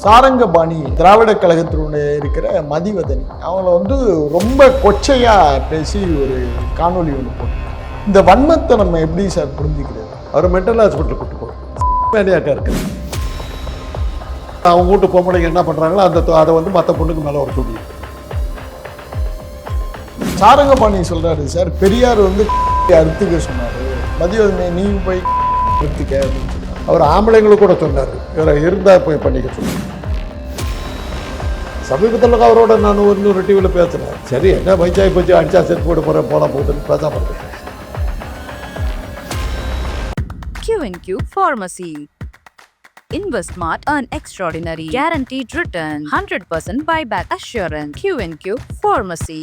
சாரங்கபாணி திராவிட கழகத்தினுடைய இருக்கிற மதிவதனி அவங்கள ரொம்ப கொச்சையாக பேசி ஒரு காணொலி ஒன்று போட்டு இந்த வன்மத்தை நம்ம எப்படி சார் புரிஞ்சுக்கிறது? அவர் மென்டல் ஹாஸ்பிட்டல் கூட்டு போகிறோம் வேலையாக்கா இருக்கு. அவங்க வீட்டு பொம்பளைங்க என்ன பண்ணுறாங்களோ அதை மற்ற பொண்ணுக்கு மேலே ஒரு துணி. சாரங்கபாணி சொல்கிறாரு சார், பெரியார் அறுத்துக்க சொன்னார், மதிவதனி நீ போய் அறுத்துக்க அப்படின்னு சொன்னார். அவர் ஆம்பளைங்களுக்கு கூட சொன்னார், இவரை இருந்தால் போய் பண்ணிக்க சொன்னார். சமீபத்தில் அவரோட நான் இன்னொரு டிவியில் பேசுகிறேன். சரி என்ன பஞ்சாயத்து போச்சு அடிச்சா செத்து போட போகிறேன் போன போகுதுன்னு பேசாமல் இருக்கேன். Q&Q Pharmacy. Invest smart, earn extraordinary, guaranteed return, 100% buyback assurance. Q&Q Pharmacy.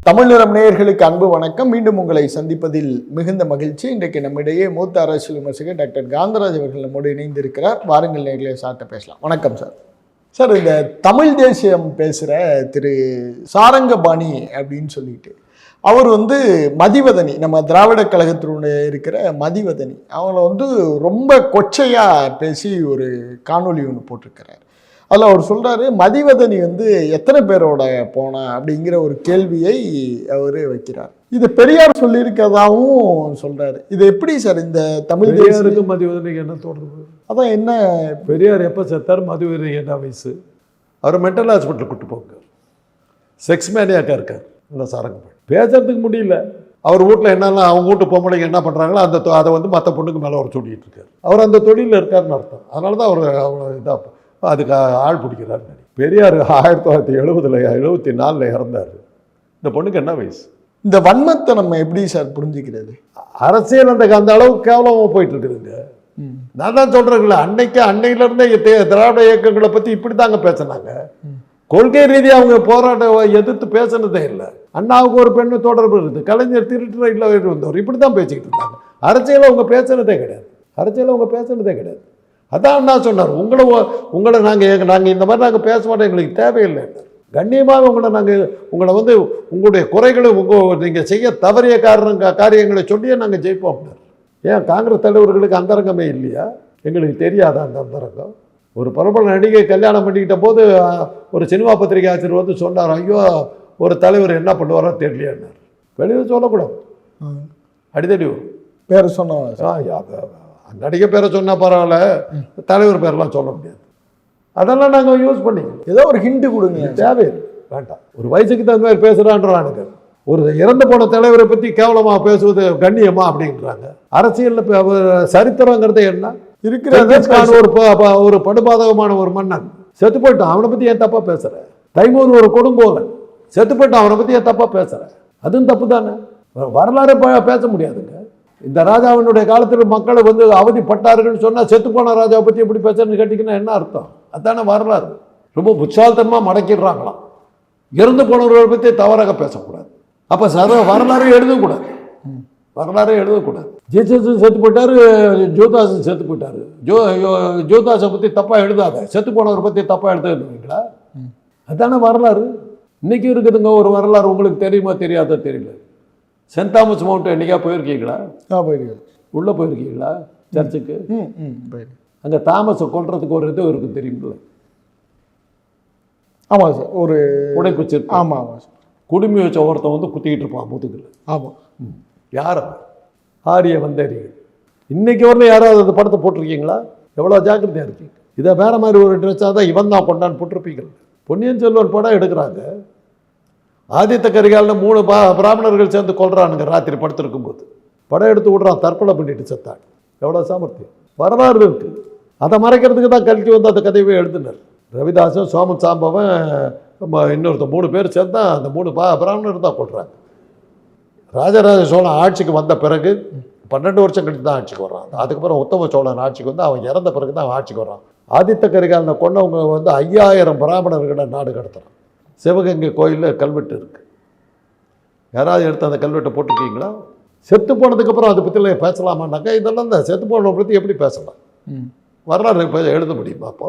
Tamil நிறம் நேயர்களுக்கு அன்பு வணக்கம். மீண்டும் உங்களை சந்திப்பதில் மிகுந்த மகிழ்ச்சி. இன்றைக்கு நம்மிடையே மூத்த அரசியல் விமர்சகர் டாக்டர் காந்தராஜ் அவர்கள் நம்மோடு இணைந்திருக்கிறார். வாருங்கள் நேயர்களே, சார்ட்ட பேசலாம். வணக்கம் சார். சார், இந்த தமிழ் தேசியம் பேசுகிற திரு சாரங்கபாணி அப்படின்னு சொல்லிட்டு அவர் மதிவதனி, நம்ம திராவிட கழகத்தினுடைய இருக்கிற மதிவதனி அவங்கள ரொம்ப கொச்சையாக பேசி ஒரு காணொலி ஒன்று போட்டிருக்கிறார். அதில் அவர் சொல்கிறாரு, மதிவதனி எத்தனை பேரோட போனா அப்படிங்கிற ஒரு கேள்வியை அவர் வைக்கிறார். இது பெரியார் சொல்லியிருக்கதாகவும் சொல்கிறாரு. இது எப்படி சார் இந்த தமிழ் பெரியாருக்கு மதிவதனிக்கு என்ன தொடர்பு? அதான் என்ன, பெரியார் எப்போ செத்தார், மதிவதனி என்ன வயசு? அவர் மென்டல் ஹாஸ்பிட்டல் கூட்டு போங்க. செக்ஸ் மேனியாக்கா இருக்கார். இல்லை சாரங்கபாணி பேசுறதுக்கு முடியல. அவர் வீட்டில் என்னெல்லாம் அவங்க வீட்டு பொம்பளைங்க என்ன பண்ணுறாங்களோ அதை மற்ற பொண்ணுக்கு மேலே அவர் சொல்லிட்டு இருக்கார். அவர் அந்த தொழிலில் இருக்காருன்னு அர்த்தம். அதனால தான் அவர் அவ்வளோ இதாக அதுக்கு ஆள் பிடிக்கிறார். பெரியார் 1974 இறந்தார். இந்த பொண்ணுக்கு என்ன வயசு? இந்த வன்மத்தை நம்ம எப்படி சார் புரிஞ்சுக்கிறது? அரசியல் அந்த அளவுக்கு கேவலமாக போயிட்டு இருக்குதுங்க. நான் தான் சொல்கிறேங்களே, அன்னையிலேருந்தே திராவிட இயக்கங்களை பற்றி இப்படி தாங்க பேசினாங்க. கொள்கை ரீதியாக அவங்க போராட்டம் எதிர்த்து பேசுனதே இல்லை. அண்ணாவுக்கு ஒரு பெண்ணு தொடர்பு இருக்குது, கலைஞர் திருட்டு இல்லை வந்தவர், இப்படி தான் பேசிக்கிட்டு இருந்தாங்க. அரசியலை அவங்க பேசுனதே கிடையாது. அதான் அண்ணா சொன்னார், உங்களை நாங்கள் இந்த மாதிரி நாங்கள் பேச மாட்டோம், எங்களுக்கு தேவையில்லை. கண்ணியமாக உங்களை உங்களுடைய குறைகளை நீங்கள் செய்ய தவறிய காரியங்களை சொல்லியே நாங்கள் ஜெயிப்போம். ஏன் காங்கிரஸ் தலைவர்களுக்கு அந்தரங்கமே இல்லையா? எங்களுக்கு தெரியாதா அந்த அந்தரங்கம்? ஒரு பிரபல நடிகை கல்யாணம் பண்ணிக்கிட்ட போது ஒரு சினிமா பத்திரிகை ஆசிரியர் சொன்னார், ஐயோ ஒரு தலைவர் என்ன பண்ணுவாரோ தெரியலையான்னார். வெளியில் சொல்லக்கூடாது, அடித்தடி வரும். பேர் சொன்ன நடிகை பேரை சொன்னால் பரவாயில்ல, தலைவர் பேரெல்லாம் சொல்ல முடியாது. அதெல்லாம் நாங்கள் யூஸ் பண்ணிக்கணும். ஏதோ ஒரு ஹிண்ட் கொடுங்க, தேவையில்லை, வேண்டாம். ஒரு வயசுக்கு தகுந்த மாதிரி பேசுகிறான்றானுங்க. ஒரு இறந்து போன தலைவரை பற்றி கேவலமாக பேசுவது கண்ணியமா அப்படின்றாங்க. அரசியலில் சரித்திரங்கிறது என்ன இருக்கிற? ஒரு படுபாதகமான ஒரு மன்னன் செத்து போயிட்டான், அவனை பற்றி ஏன் தப்பாக பேசுகிற? தைமூர் ஒரு கொடுங்கோலன் செத்து போயிட்டான், அவனை பற்றி ஏன் தப்பாக பேசுகிற? அதுவும் தப்பு தானே. வரலாறு பேச முடியாதுங்க. இந்த ராஜாவினுடைய காலத்தில் மக்கள் அவதிப்பட்டார்கள் சொன்னால் செத்து போன ராஜாவை பற்றி எப்படி பேசுறதுன்னு கேட்டிங்கன்னா என்ன அர்த்தம்? அதுதானே வரலாறு. ரொம்ப புத்தால்தனமாக மடக்கிடுறாங்களாம். இறந்து போனவர்களை பற்றி தவறாக பேசக்கூடாது. அப்போ வரலாறு எழுதக்கூடாது. ஜீசஸும் செத்து போயிட்டார், ஜோதாஸும் செத்து போயிட்டார். ஜோதாஸை பற்றி தப்பாக எழுதாத, செத்து போனவரை பற்றி தப்பாக எழுதுவீங்களா? அதுதானே வரலாறு. இன்றைக்கி இருக்குதுங்க ஒரு வரலாறு. உங்களுக்கு தெரியுமா தெரியாத தெரியல. சென்ட் தாமஸ் மவுண்ட் என்னைக்கா போயிருக்கீங்களா? போயிருக்கேன். உள்ளே போயிருக்கீங்களா சர்ச்சுக்கு? அங்கே தாமஸை கொல்றதுக்கு ஒரு இது இருக்குது தெரியுங்களா? ஆமாம் சார், ஒரு உடைக்குச்சி. ஆமாம் ஆமாம் சார். குடுமி வச்ச ஒருத்தன் குத்திக்கிட்டு இருப்பான் முதுகில். ஆமாம். யார்? ஆரிய வந்தேரிகள். இன்றைக்கி வரல யாராவது அந்த படத்தை போட்டிருக்கீங்களா? எவ்வளோ ஜாக்கிரதையாக இருக்கீங்க. இதை வேறு மாதிரி ஒரு ட்ரெஸ்ஸாக தான் இவன் தான் கொண்டான்னு போட்டிருப்பீங்க. பொன்னியின் செல்வன் படம் எடுக்கிறாங்க, ஆதித்த கரிகாலில் 3 பிராமணர்கள் சேர்ந்து கொள்றானுங்க. ராத்திரி படுத்திருக்கும்போது படம் எடுத்து விடுறான், தற்கொலை பண்ணிட்டு செத்தான். எவ்வளோ சாமர்த்தியம்! வரலாறு இருக்குது. அதை மறைக்கிறதுக்கு தான் கல்கி அந்த கதையவே எழுதினார். ரவிதாசன், சோமன் சாம்பவன், இன்னொருத்த 3 பேர் சேர்ந்தா அந்த 3 பிராமணர் தான் கொள்றாங்க. ராஜராஜ சோழன் ஆட்சிக்கு வந்த பிறகு 12 வருஷம் கழித்து தான் ஆட்சிக்கு வர்றான். அதுக்கப்புறம் உத்தம சோழன் ஆட்சிக்கு அவன் இறந்த பிறகு தான் அவன் ஆட்சிக்கு வர்றான். ஆதித்த கரிகாலனை கொண்டவங்க 5000 பிராமணர்களை நாடு கடத்துறான். சிவகங்கை கோயிலில் கல்வெட்டு இருக்குது. யாராவது எடுத்து அந்த கல்வெட்டை போட்டிருக்கீங்களா? செத்து போனதுக்கப்புறம் அதை பற்றிலாம் பேசலாமான்னாக்கா இதெல்லாம் தான் செத்து போனதை பற்றி எப்படி பேசலாம்? வரலாறு எழுத முடியுமா? அப்போ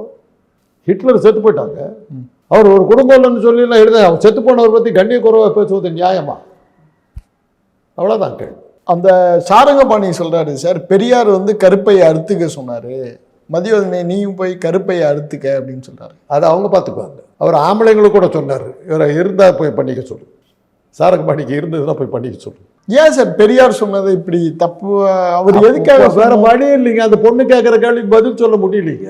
ஹிட்லர் செத்து போயிட்டாங்க, அவர் ஒரு குடும்பம்னு சொல்லி எல்லாம் எழுத, அவர் செத்து போனவரை பற்றி கண்ணிய குறைவாக பேசுவது நியாயமா? அவ்வளோதான் கேள்வி. அந்த சாரங்கபாணி சொல்றாரு சார், பெரியார் வந்து கருப்பையை அறுத்துக்க சொன்னாரு, மதிவதனை நீயும் போய் கருப்பையை அறுத்துக்க அப்படின்னு சொல்றாரு. அதை அவங்க பார்த்துக்குவாங்க. அவர் ஆம்பளைங்களுக்கு கூட சொன்னார், இவரை இருந்தால் போய் பண்ணிக்க சொல்லு, சாரங்கபாணிக்கு இருந்ததுன்னா போய் பண்ணிக்க சொல்லு. ஏன் சார் பெரியார் சொன்னது இப்படி தப்பு? அவர் எதுக்காக வேற வழி இல்லைங்க. அந்த பொண்ணு கேட்குற கேள்விக்கு பதில் சொல்ல முடியலைங்க.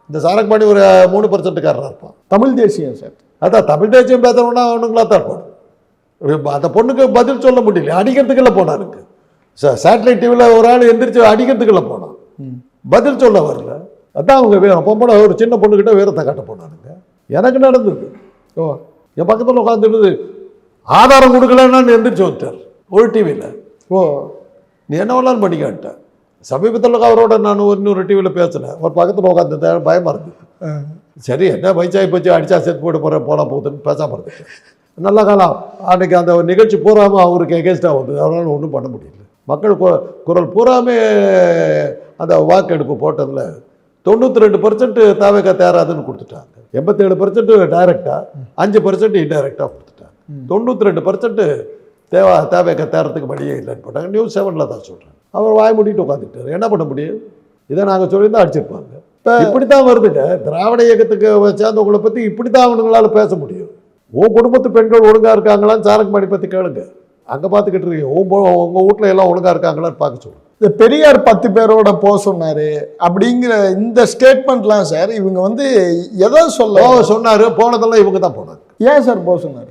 இந்த சாரங்கபாணி ஒரு 3%காரராக இருப்பான். தமிழ் தேசியம் சார். அதான் தமிழ் தேசியம் பேசுறவனா அவனுங்களா தான் இருப்பான். அந்த பொண்ணுக்கு பதில் சொல்ல முடியல. அடிக்கிறதுக்குள்ள போனாருங்க. சேட்டலைட் டிவியில் ஒரு ஆள் எந்திரிச்சு அடிக்கிறதுக்குள்ள போனான், பதில் சொல்ல வரல. அதான் அவங்க வேணும் பொம்பளை ஒரு சின்ன பொண்ணுக்கிட்ட வீரத்தை காட்ட போனானுங்க. எனக்கு நடந்தது. ஓ, என் பக்கத்தில் உட்காந்துருந்தது ஆதாரம் கொடுக்கலன்னு எந்திரிச்சு வந்துட்டார் ஒரு டிவியில். ஓ, நீ என்ன வேணாலும் பண்ணிக்கான்ட்டேன். சமீபத்தில் அவரோட நான் இன்னொரு டிவியில் பேசினேன். ஒரு பக்கத்தில் உட்காந்து பயமாக இருந்தது. சரி, என்ன வயசாகி போச்சு, அடித்தா செத்து போட்டு போனால் போகுதுன்னு பேசாமல் இருந்துட்டேன். நல்ல காலம். அன்றைக்கி அந்த நிகழ்ச்சி பூராமல் அவருக்கு எகேன்ஸ்டாக வந்தது. அவரால் ஒன்றும் பண்ண முடியல. மக்கள் குரல் பூராமே அந்த வாக்கெடுப்பு போட்டதில் 92% தாவேக்கா தேராதுன்னு கொடுத்துட்டாங்க. 87% டைரெக்டாக, 5% இன்டைரக்டாக கொடுத்துட்டாங்க. 92% தாவேக்கா தேரத்துக்கு வழியே இல்லைன்னு போட்டாங்க. நியூஸ் 7 தான் சொல்கிறேன். அவர் வாய் மூடிட்டு உட்காந்துட்டார். என்ன பண்ண முடியும்? இதை நாங்கள் சொல்லியிருந்தால் அடிச்சிருப்பாங்க. இப்படி தான் வருதுங்க. திராவிட இயக்கத்துக்கு சேர்ந்தவங்களை பற்றி இப்படி தான் அவனுங்களால் பேச முடியும். உன் குடும்பத்து பெண்கள் ஒழுங்காக இருக்காங்களான்னு சாரங்கபாணி பற்றி கேளுங்க. அங்கே பார்த்துக்கிட்டு இருக்கீங்க. உங்கள் வீட்டில் எல்லாம் ஒழுங்காக இருக்காங்களான்னு பார்க்க சொல்லுங்கள். இந்த பெரியார் 10 பேரோட போக சொன்னார் அப்படிங்கிற இந்த ஸ்டேட்மெண்ட்லாம் சார் இவங்க வந்து எதை சொன்னார்? போனதெல்லாம் இவங்க தான் போனாங்க. ஏன் சார் போக சொன்னார்?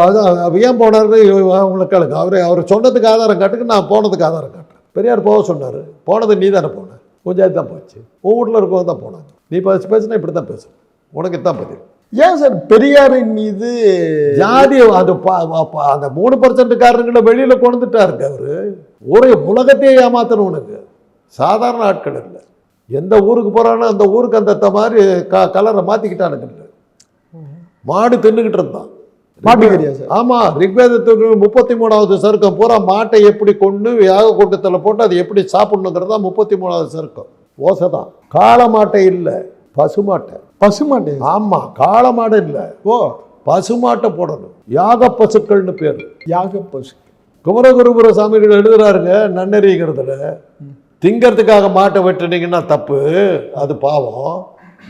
அதான் ஏன் போனார்னு அவங்களை கேளுங்க. அவர் சொன்னதுக்கு ஆதாரம் காட்டுக்கு, நான் போனதுக்கு ஆதாரம் காட்டுறேன். பெரியார் போக சொன்னார். போனது நீ தானே போன, கொஞ்சம் தான் போச்சு. உன் வீட்டில் இருக்கவங்க தான் போனாங்க. நீ பேசுனா இப்படி தான் பேசணும், உனக்கு தான் பதில். ஏன் சார் பெரியாரின் மீது ஜாதி அந்த 3%காரங்களை வெளியில் கொண்டுட்டாருங்க. அவர் ஒரு உலகத்தையே ஏமாத்தணும்னுங்க. சாதாரண ஆட்கள் இல்லை. எந்த ஊருக்கு போகிறானோ அந்த ஊருக்கு அந்த மாதிரி கலரை மாற்றிக்கிட்டானுங்க. மாடு தின்னுக்கிட்டு இருந்தான். மாட்டுக்கறியா சார்? ஆமாம். ரிக்வேதத்துக்கு 33வது சருக்கம் பூரா மாட்டை எப்படி கொண்டு யாக கூட்டத்தில் போட்டு அதை எப்படி சாப்பிடணுங்கிறது தான் 33வது சருக்கம். ஓசை தான். காளை மாட்டை இல்லை, பசுமாட்டை. பசுமாட்டை? ஆமாம், காளை மாடு இல்லை. ஓ, பசுமாட்டை போடணும். யாக பசுக்கள்னு பேர். யாக பசு. குமரகுருபுர சாமிகள் எழுதுறாருங்க நன்னறிங்கிறதுல, திங்கிறதுக்காக மாட்டை வெட்டுனீங்கன்னா தப்பு, அது பாவம்.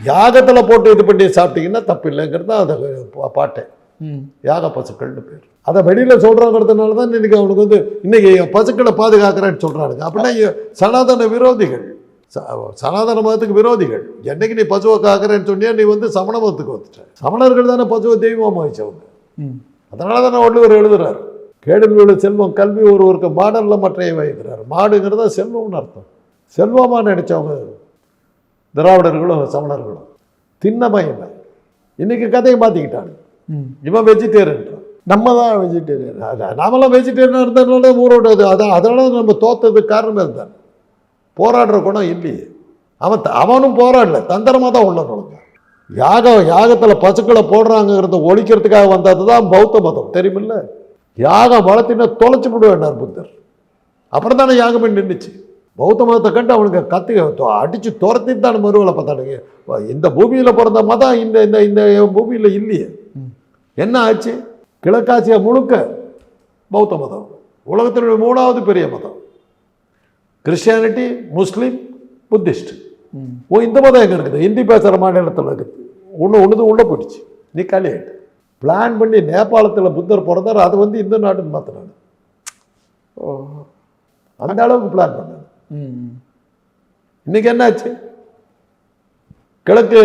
யாகத்தில் போட்டு இது பண்ணி சாப்பிட்டீங்கன்னா தப்பு இல்லைங்கிறது தான் அந்த பாட்டை. யாக பசுக்கள்னு பேர். அதை வெளியில் சொல்கிறாங்கிறதுனால தான் இன்னைக்கு அவனுக்கு வந்து இன்னைக்கு பசுக்களை பாதுகாக்கிறேன்னு சொல்கிறானுங்க. அப்படின்னா சனாதன விரோதிகள், சனாதன மதத்துக்கு விரோதிகள். என்னைக்கு நீ பசுவை காக்கிறேன்னு சொன்னியா நீ வந்து சமண மதத்துக்கு வந்துட்ட. சமணர்கள் தானே பசுவை தெய்வமாக வச்சவங்க. அதனால தானே வள்ளுவர் எழுதுறாரு, கேடில் உள்ள செல்வம் கல்வி ஒருவருக்கு மாடலில் மற்றைய வைக்கிறார். மாடுங்கிறதா செல்வம்னு அர்த்தம். செல்வமாக நினைச்சவங்க திராவிடர்களும் சமணர்களும். திண்ணமயம் இன்னைக்கு கதையை மாற்றிக்கிட்டாங்க. இவன் வெஜிடேரியன், நம்ம தான் வெஜிடேரியன். நாமெல்லாம் வெஜிடேரியனாக இருந்ததுனால ஊரோட்டது. அதனால நம்ம தோற்றதுக்கு காரணமே இருந்தான். போராடுற குணம் இல்லையே. அவனும் போராடல, தந்திரமாக தான் உள்ள நுழைஞ்சான். யாகத்தில் பசுக்களை போடுறாங்கிறத ஒழிக்கிறதுக்காக வந்தது தான் பௌத்த மதம், தெரியுமில்ல? யாகம் வளர்த்தினா தொலைச்சி விடுவேன்னார் புத்தர். அப்புறம் தானே யாகமே நின்றுச்சு. பௌத்த மதத்தை கண்டு அவனுக்கு அடித்து துரத்திட்டு தான் மறுவலை பார்த்தானுங்க. இந்த பூமியில் பிறந்த மதம் இந்த இந்த இந்த பூமியில் இல்லையே. என்ன ஆச்சு? கிழக்காசியா முழுக்க பௌத்த மதம் உலகத்தினுடைய 3வது பெரிய மதம். கிறிஸ்டியானிட்டி, முஸ்லீம், புத்திஸ்ட். இந்த மதம் எங்கே இருக்குது? ஹிந்தி பேசுகிற மாநிலத்தில் இருக்குது. ஒன்று உள்ளே போயிடுச்சு. நீ காலி ஆகிட்டு. பிளான் பண்ணி நேபாளத்தில் புத்தர் பிறந்தார், அதை வந்து இந்த நாட்டுன்னு மாற்றினாங்க. அந்த அளவுக்கு பிளான் பண்ணாங்க. இன்னைக்கு என்னாச்சு? கிழக்கு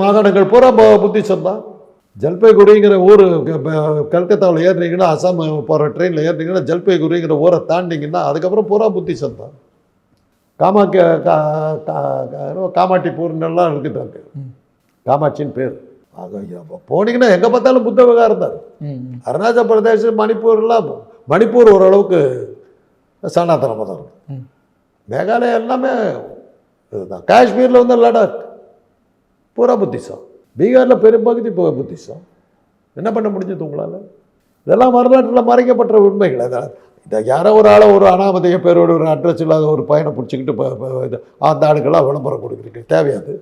மாகாணங்கள் பூரா புத்திசம் தான். ஜல்பைகுரிங்கிற ஊர் கல்கத்தாவில் ஏறினீங்கன்னா, அசாம் போகிற ட்ரெயினில் ஏறினீங்கன்னா ஜல்பைகுரிங்கிற ஊரை தாண்டிங்கன்னா அதுக்கப்புறம் பூரா புத்திசம் தான். காமாட்டிப்பூர்னெல்லாம் இருக்குது அங்கே. காமாட்சின்னு பேர். போனீங்கன்னா எங்கே பார்த்தாலும் புத்த விகாரம் தான். அருணாச்சல பிரதேசம், மணிப்பூர் ஓரளவுக்கு சனாதன மதம் இருக்கும். மேகாலயா எல்லாமே இதுதான். காஷ்மீரில் வந்து லடாக் பூரா புத்திசம். பீகாரில் பெரும்பகுதி புத்திசம். என்ன பண்ண முடிஞ்சது உங்களால்? இதெல்லாம் வரலாற்றில் மறைக்கப்பட்ட உண்மைகள். இதை யாரோ ஒரு ஆளை ஒரு அனாமதைய பேரோட ஒரு அட்ரஸ் இல்லாத ஒரு பயணம் பிடிச்சிக்கிட்டு அந்த ஆளுக்கெல்லாம் விளம்பரம் கொடுக்குறீங்க. தேவையாது.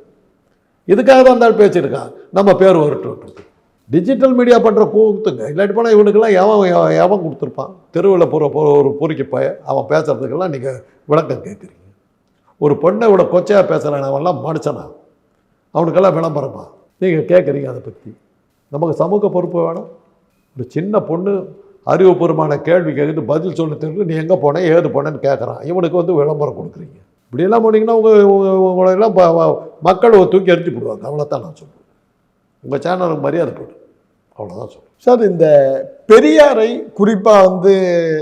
இதுக்காக தான் அந்த ஆள் பேசியிருக்கான், நம்ம பேர் வரட்டு. டிஜிட்டல் மீடியா பண்ணுற கூத்துங்க. இல்லாட்டி போனால் இவனுக்கெல்லாம் எவன் கொடுத்துருப்பான்? தெருவில் ஒரு பொறுக்கி அவன் பேசுகிறதுக்கெல்லாம் நீங்கள் விளக்கம் கேட்குறீங்க. ஒரு பொண்ணை விட கொச்சையாக பேசுகிறான், அவன்லாம் மனுஷனா? அவனுக்கெல்லாம் விளம்பரமா நீங்கள் கேட்குறீங்க? அதை பற்றி நமக்கு சமூக பொறுப்பு வேணும். ஒரு சின்ன பொண்ணு அறிவுபூர்வமான கேள்வி கேட்குது, பதில் சொல்ல தெரியல, நீ எங்கே போனேன் ஏது போனேன்னு கேட்குறான். இவனுக்கு வந்து விளம்பரம் கொடுக்குறீங்க. இப்படியெல்லாம் போனீங்கன்னா உங்களெல்லாம் மக்கள் தூக்கி எரிஞ்சு போடுவாங்க. அவ்வளோதான் நான் சொல்லுவேன். உங்கள் சேனலுக்கு மரியாதை போடு, அவ்வளோதான் சொல்லுவேன். சார், இந்த பெரியாரை குறிப்பாக வந்து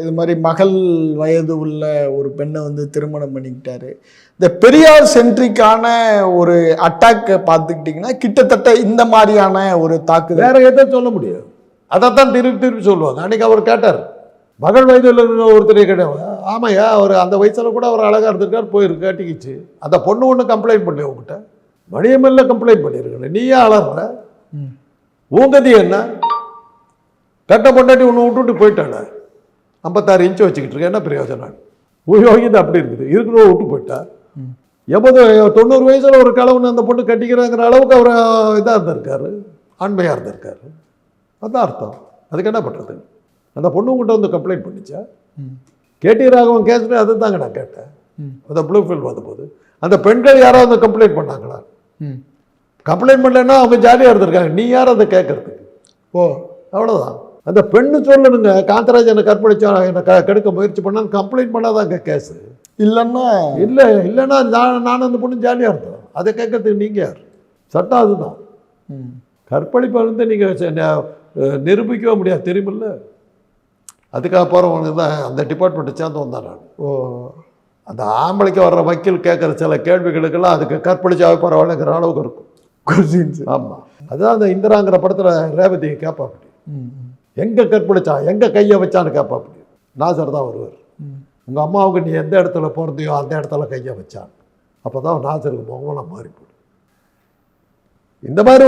இது மாதிரி மகள் வயது உள்ள ஒரு பெண்ணை வந்து திருமணம் பண்ணிக்கிட்டாரு. இந்த பெரியார் சென்ட்ரிக்கான ஒரு அட்டாக்கை பார்த்துக்கிட்டிங்கன்னா கிட்டத்தட்ட இந்த மாதிரியான ஒரு தாக்குதல் வேற எதை சொல்ல முடியும்? அதைத்தான் திருப்பி சொல்லுவாங்க. அன்றைக்கி அவர் கேட்டார், மகள் வயதில் ஒருத்தரை கேட்டாங்க. ஆமாய்யா, அவர் அந்த வயசில் கூட அவர் அழகாக இருந்திருக்கார், போயிருக்கு கட்டிக்கிச்சு. அந்த பொண்ணு ஒன்று கம்ப்ளைண்ட் பண்ணி உங்ககிட்ட மணியமில்ல கம்ப்ளைண்ட் பண்ணியிருக்கல, நீ ஏன் அலற? ஊங்கதி என்ன? கட்ட பொண்டாட்டி ஒன்று விட்டுட்டு போயிட்டானே, 56 இன்ச்சு வச்சுக்கிட்டு இருக்கேன், என்ன பிரயோஜனம்? யோகிதை அப்படி இருக்குது, இருக்கிறவங்க விட்டு போயிட்டா. 90 வயசில் ஒரு கலவுன்னு அந்த பொண்ணு கட்டிக்கிறாங்கிற அளவுக்கு அவர் இதாக இருந்திருக்காரு, ஆண்மையாக இருந்திருக்காரு. அதான் அர்த்தம். அதுக்கு என்ன பண்ணுறது? அந்த பொண்ணு உங்கள்கிட்ட வந்து கம்ப்ளைண்ட் பண்ணிச்சா? கேடி ராகவன் கேஸில் அதை தாங்க நான் கேட்டேன். அந்த ப்ளூ ஃபில்ம் வந்தபோது அந்த பெண்கள் யாராவது வந்து கம்ப்ளைண்ட் பண்ணாங்களா? கம்ப்ளைண்ட் பண்ணலன்னா அவங்க ஜாலியாக இருந்திருக்காங்க. நீ யார் அதை கேட்கறதுக்கு? அவ்வளோதான். அந்த பெண்ணு சொல்லணுங்க, காந்தராஜ் என்னை கற்பழிச்சா, என்னை கெடுக்க முயற்சி பண்ணான்னு கம்ப்ளைண்ட் பண்ணாதாங்க கேஸு. இல்லைன்னா நான் அந்த பொண்ணு ஜாலியாக இருந்தோம். அதை கேட்கறதுக்கு நீங்கள் யார்? சட்டம் அதுதான். கற்பழிப்பை வந்து நீங்கள் நிரூபிக்கவே முடியாது, தெரியுமில்ல? அதுக்காக போகிறவங்க தான் அந்த டிபார்ட்மெண்ட்டை சேர்ந்து வந்தான் நான். அந்த ஆம்பளைக்கு வர்ற வக்கீல் கேட்குற சில கேள்விகளுக்கெல்லாம் அதுக்கு கற்பழிச்சாவே பரவாயில்லைங்கிற அளவுக்கு இருக்கும். ஆமாம், அதுதான் அந்த இந்திராங்கிற படத்தில் ரேவதியை கேட்பாப்படி, எங்கே கற்பழிச்சா, எங்கே கையை வச்சான்னு கேட்பாப்படி. நாசர் தான் வருவார், உங்கள் அம்மாவுக்கு நீ எந்த இடத்துல பிறந்தியோ அந்த இடத்துல கையை வச்சான். அப்போ தான் நாசருக்கு முகமெல்லாம் மாறிப்போம். இந்த மாதிரி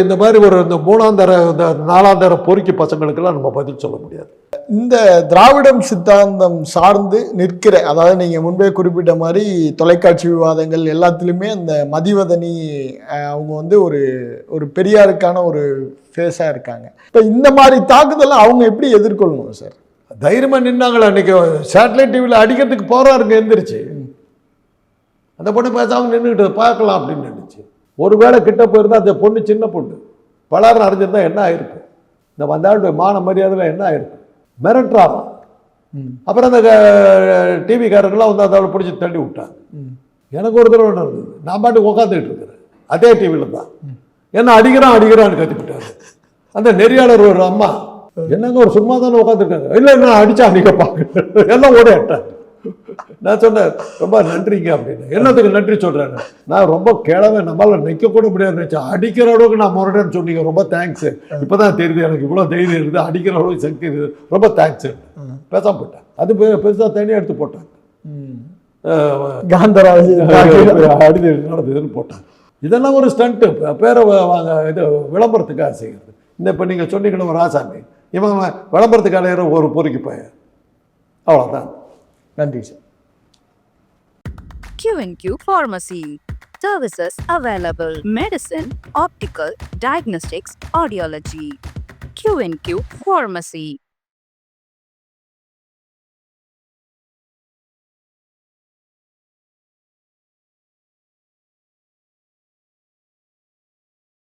இந்த 3ஆம் தர இந்த 4ஆம் தர பொறுக்கி பசங்களுக்கெல்லாம் நம்ம பதில் சொல்ல முடியாது. இந்த திராவிடம் சித்தாந்தம் சார்ந்து நிற்கிற, அதாவது நீங்கள் முன்பே குறிப்பிட்ட மாதிரி தொலைக்காட்சி விவாதங்கள் எல்லாத்துலேயுமே அந்த மதிவதனி அவங்க வந்து ஒரு பெரியாருக்கான ஒரு ஃபேஸாக இருக்காங்க. இப்போ இந்த மாதிரி தாக்குதலை அவங்க எப்படி எதிர்கொள்ளணும் சார்? தைரியமாக நின்னாங்களா? அன்றைக்கி சேட்டலைட் டிவியில் அடிக்கிறதுக்கு போகிறாருங்க, எந்திரிச்சு அந்த பொண்ணு பேசாமல் நின்றுக்கிட்டு பார்க்கலாம் அப்படின்னு நினைச்சு. ஒருவேளை கிட்ட போயிருந்தா அந்த பொண்ணு சின்ன பொண்ணு பலரும் அறிஞ்சிருந்தா என்ன ஆயிருக்கும்? இந்த வந்தாளுடைய மான மரியாதையில் என்ன ஆயிருக்கும்? மிரட்டுறாங்க. அப்புறம் அந்த டிவிக்காரங்களாம் வந்து அதை பிடிச்சி தள்ளி விட்டாங்க. எனக்கு ஒரு தடவை நடந்தது, நான் பாட்டுக்கு உட்காந்துக்கிட்டு இருக்கிறேன் அதே டிவியில் தான், என்ன அடிக்கிறான்னு கற்றுக்கிட்டாரு. அந்த நெறியாளர் ஒரு அம்மா, என்னங்க ஒரு சும்மா தானே உட்காந்துருக்காங்க, இல்லை என்ன அடிச்சா அடிக்க பார்க்க எல்லாம் ஓடிட்டேன். நான் சொன்னேன் ரொம்ப நன்றிங்க அப்படின்னு. என்னத்துக்கு நன்றி சொல்கிறேன்? நான் ரொம்ப கிழமை, நம்மளால் நிற்கக்கூட முடியாதுன்னு நினச்சேன். அடிக்கிற அளவுக்கு நான் முரடன்னு சொன்னீங்க, ரொம்ப தேங்க்ஸு. இப்போ தான் தெரியுது எனக்கு இவ்வளோ தைரியம் இருக்குது, அடிக்கிற அளவுக்கு சக்தி இருக்குது, ரொம்ப தேங்க்ஸு. பேசாம போட்டேன். அது பெருசாக தனியாக எடுத்து போட்டாங்க. காந்தராஜ் அடித்து நடந்ததுன்னு போட்டாங்க. இதெல்லாம் ஒரு ஸ்டண்ட்டு, பேரை வாங்க இது விளம்பரத்துக்காக செய்கிறது. இந்த இப்போ நீங்கள் சொன்னீங்கன்னா ஒரு ஆசாமி, இவன் விளம்பரத்துக்காக ஒரு பொறுக்கி பையன், அவ்வளோதான். நன்றி sir. Q&Q Pharmacy. Services available: medicine, optical, diagnostics, audiology. Q&Q Pharmacy.